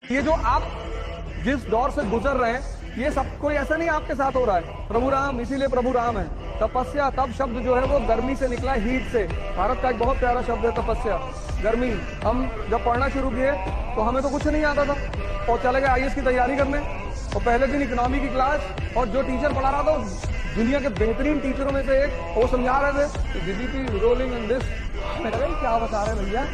ये जो आप जिस दौर से गुजर रहे हैं, ये सब कोई ऐसा नहीं आपके साथ हो रहा है। प्रभु राम, इसीलिए प्रभु राम है। तपस्या, तब शब्द जो है वो गर्मी से निकला, हीट से। भारत का एक बहुत प्यारा शब्द है तपस्या, गर्मी। हम जब पढ़ना शुरू किए तो हमें तो कुछ नहीं आता था, और चले गए आईएएस की तैयारी करने, और पहले दिन इकोनॉमी की क्लास, और जो टीचर पढ़ा रहा था दुनिया के बेहतरीन टीचरों में से एक, वो समझा रहे थे जीडीपी रोलिंग इन दिस। मैंने कहा क्या बता रहे हैं भैया,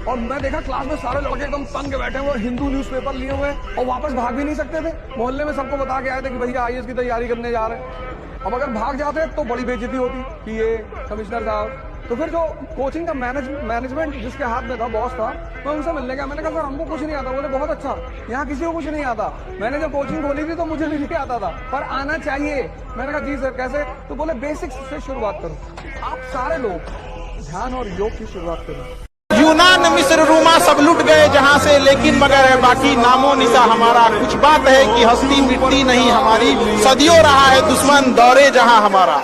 और मैं देखा क्लास में सारे लड़के एकदम तंग के बैठे हुए, हिंदू न्यूज़पेपर लिए हुए, और वापस भाग भी नहीं सकते थे। मोहल्ले में सबको बता के आए थे कि भैया आईएएस की तैयारी करने जा रहे हैं। अब अगर भाग जाते तो बड़ी बेइज्जती होती कि ये कमिश्नर साहब। तो फिर जो कोचिंग का मैनेजमेंट जिसके हाथ में था, बॉस था, मैं उनसे मिलने गया। मैंने कहा सर हमको कुछ नहीं आता। बोले बहुत अच्छा, यहाँ किसी को कुछ नहीं आता। मैंने जब कोचिंग खोली थी तो मुझे भी नहीं आता था, पर आना चाहिए। मैंने कहा जी सर कैसे? तो बोले बेसिक्स से शुरुआत करो। आप सारे लोग ध्यान और योग की शुरुआत करो। यूनान, मिस्र, रोमा सब लुट गए जहां से, लेकिन मगर बाकी नामो निशा हमारा। कुछ बात है कि हस्ती मिटती नहीं हमारी, सदियों रहा है दुश्मन दौरे जहां हमारा।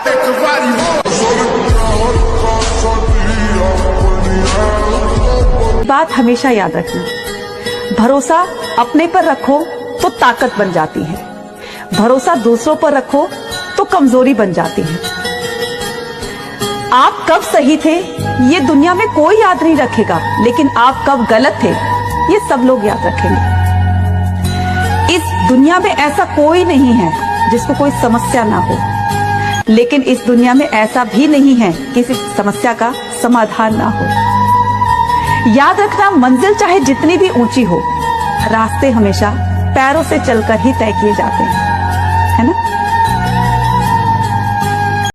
बात हमेशा याद रखना, भरोसा अपने पर रखो तो ताकत बन जाती है, भरोसा दूसरों पर रखो तो कमजोरी बन जाती है। आप कब सही थे ये दुनिया में कोई याद नहीं रखेगा, लेकिन आप कब गलत थे ये सब लोग याद रखेंगे। इस दुनिया में ऐसा कोई नहीं है जिसको कोई समस्या ना हो, लेकिन इस दुनिया में ऐसा भी नहीं है कि किसी समस्या का समाधान ना हो। याद रखना, मंजिल चाहे जितनी भी ऊंची हो, रास्ते हमेशा पैरों से चलकर ही तय किए जाते हैं, है ना।